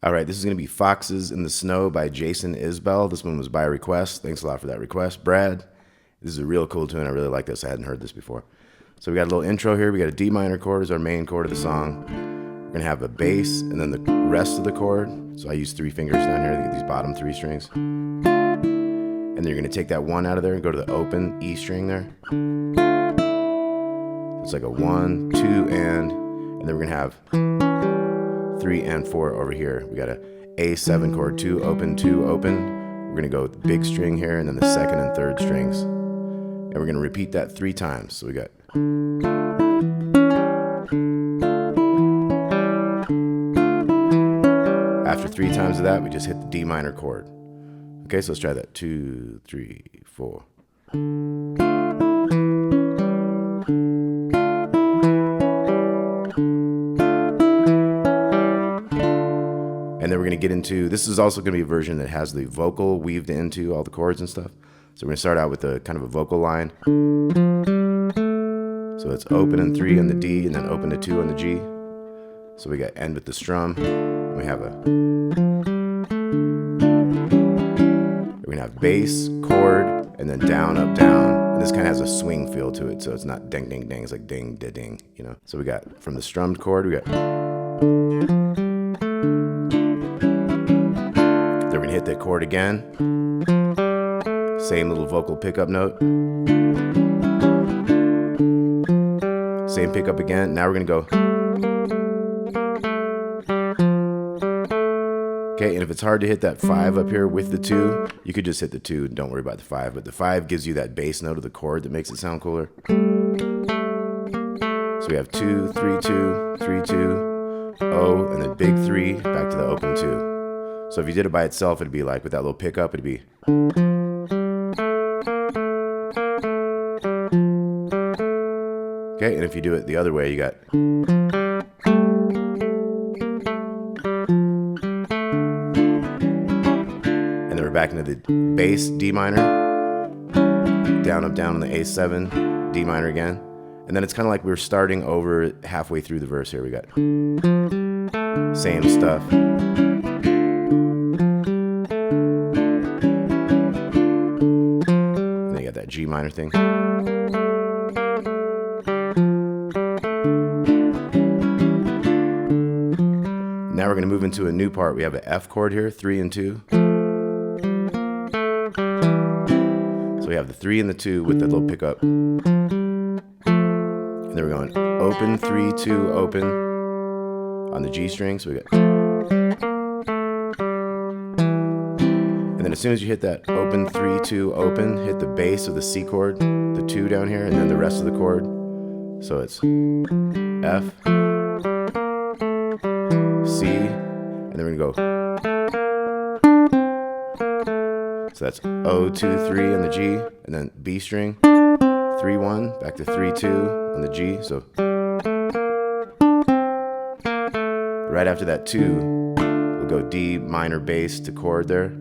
All right, this is going to be Foxes in the Snow by Jason Isbell. This one was by request. Thanks a lot for that request, Brad. This is a real cool tune. I really like this. I hadn't heard this before. So we got a little intro here. We got a D minor chord as our main chord of the song. We're going to have a bass and then the rest of the chord. So I use 3 fingers down here to get these bottom 3 strings. And then you're going to take that 1 out of there and go to the open E string there. It's like a 1, 2, and then we're going to have 3 and 4 over here. We got a A7 chord, 2 open, 2 open. We're gonna go with the big string here and then the second and third strings. And we're gonna repeat that 3 times. So we got. After 3 times of that, we just hit the D minor chord. Okay, so let's try that. 2, 3, 4. And then we're going to get into, this is also going to be a version that has the vocal weaved into all the chords and stuff. So we're going to start out with a kind of a vocal line. So it's open and 3 on the D and then open to 2 on the G. So we got end with the strum. We have we're going to have bass, chord, and then down, up, down. And this kind of has a swing feel to it. So it's not ding, ding, ding. It's like ding, da, ding, you know. So we got from the strummed chord, we got. We're going to hit that chord again. Same little vocal pickup note. Same pickup again. Now we're going to go. Okay, and if it's hard to hit that 5 up here with the 2, you could just hit the 2. Don't worry about the 5. But the 5 gives you that bass note of the chord that makes it sound cooler. So we have 2, 3, 2, 3, 2, O, and then big 3, back to the open 2. So if you did it by itself, it'd be like, with that little pickup, it'd be. Okay, and if you do it the other way, you got. And then we're back into the bass, D minor, down, up, down on the A7, D minor again. And then it's kind of like we're starting over halfway through the verse here. We got same stuff. That G minor thing. Now we're going to move into a new part. We have an F chord here, 3 and 2. So we have the 3 and the 2 with the little pickup. And then we're going open, 3, 2, open on the G string. So we got. And then as soon as you hit that open, 3, 2, open, hit the bass of the C chord, the 2 down here, and then the rest of the chord. So it's F, C, and then we're going to go. So that's O, 2, 3 on the G, and then B string, 3, 1, back to 3, 2 on the G. So right after that 2, we'll go D minor bass to chord there.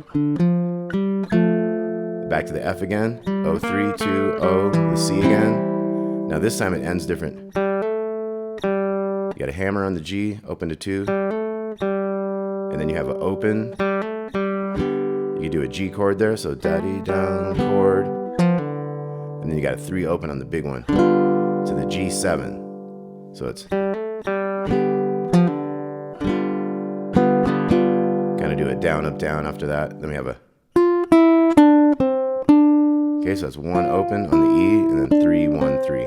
Back to the F again. O, 3, 2, O, the C again. Now this time it ends different. You got a hammer on the G, open to 2. And then you have an open. You can do a G chord there, so da-dee down chord. And then you got a 3 open on the big one to the G7. So it's. Do a down, up, down after that. Then we have a. Okay, so that's 1 open on the E and then 3, 1, 3.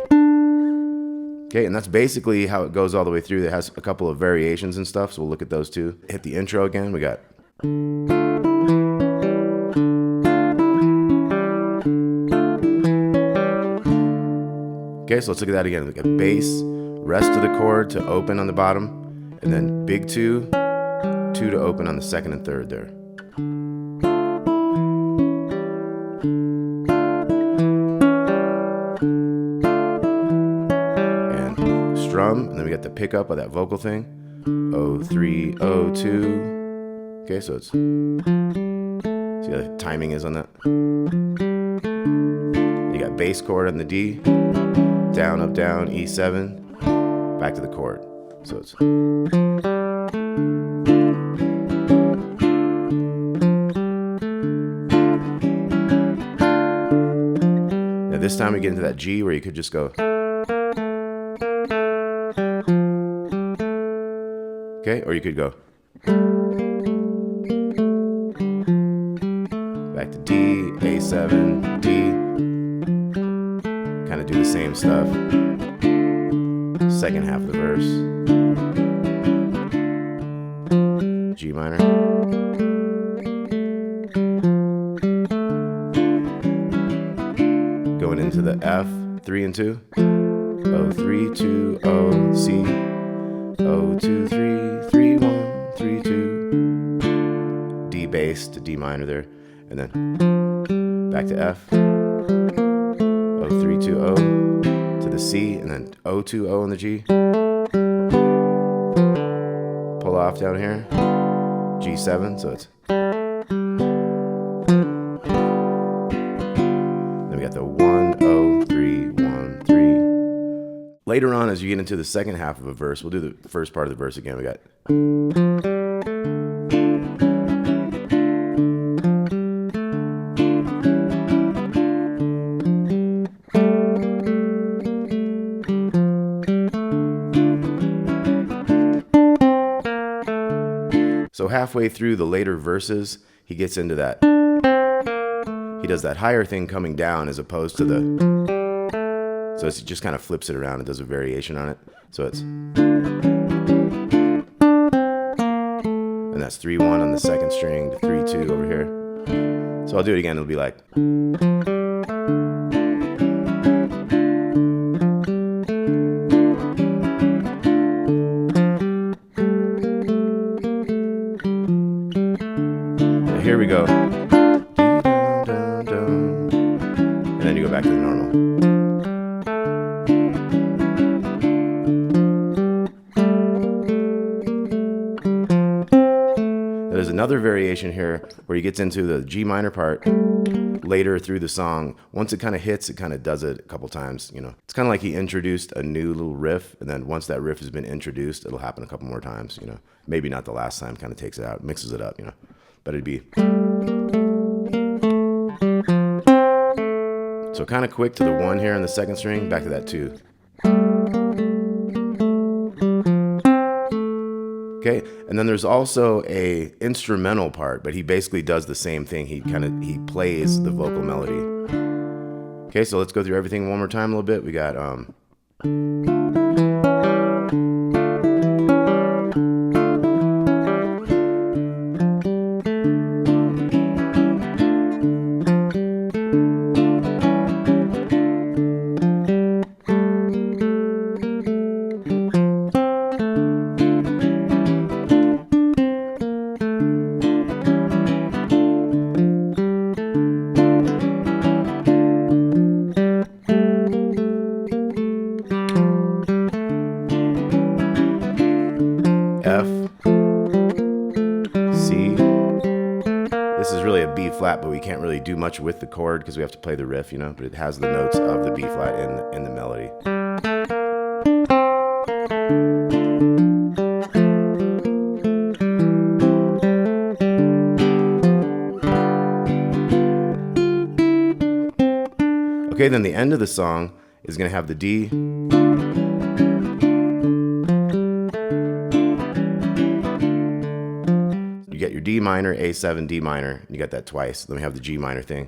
Okay, and that's basically how it goes all the way through. It has a couple of variations and stuff, so we'll look at those too. Hit the intro again. We got. Okay, so let's look at that again. We got bass, rest of the chord to open on the bottom, and then big 2. 2 to open on the second and third there. And strum, and then we got the pickup of that vocal thing. O, 3, O, 2. Okay, so it's. See how the timing is on that? You got bass chord on the D, down, up, down, E7, back to the chord. So it's. this time we get into that G where you could just go. Okay, or you could go. Back to D, A7, D. Kind of do the same stuff. Second half of the verse. G minor. Going into the F, 3 and 2. O, 3, 2, O, C. O, 2, 3, 3, 1, 3, 2. D bass to D minor there. And then back to F. O, 3, 2, O to the C. And then O, 2, O on the G. Pull off down here. G7, so it's. Then we got the 1, O, 3, 1, 3. Later on, as you get into the second half of a verse, we'll do the first part of the verse again. We got. So halfway through the later verses, he gets into that. He does that higher thing coming down as opposed to the. So it just kind of flips it around and does a variation on it. So it's. And that's 3-1 on the second string to 3-2 over here. So I'll do it again. It'll be like. Here we go. And then you go back to the normal. There's another variation here where he gets into the G minor part later through the song. Once it kind of hits, it kind of does it a couple times, you know. It's kind of like he introduced a new little riff, and then once that riff has been introduced, it'll happen a couple more times, you know. Maybe not the last time, kind of takes it out, mixes it up, you know. But it'd be. So kind of quick to the 1 here on the second string, back to that 2. Okay, and then there's also a instrumental part, but he basically does the same thing. He plays the vocal melody. Okay, so let's go through everything one more time a little bit. We got F, C. This is really a B flat, but we can't really do much with the chord because we have to play the riff, you know, but it has the notes of the B flat in the melody. Okay, then the end of the song is going to have the D. You get your D minor, A7, D minor. You got that twice. Then we have the G minor thing.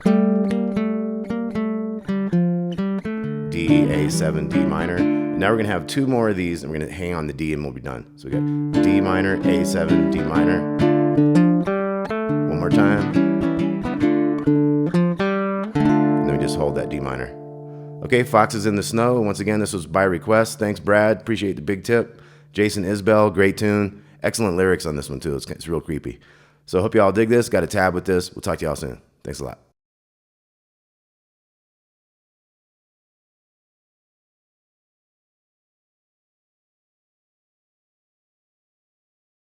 D, A7, D minor. Now we're going to have 2 more of these, and we're going to hang on the D, and we'll be done. So we got D minor, A7, D minor. One more time. And then we just hold that D minor. Okay, Foxes in the Snow. And once again, this was by request. Thanks, Brad. Appreciate the big tip. Jason Isbell, great tune. Excellent lyrics on this one, too. It's real creepy. So I hope you all dig this. Got a tab with this. We'll talk to y'all soon. Thanks a lot.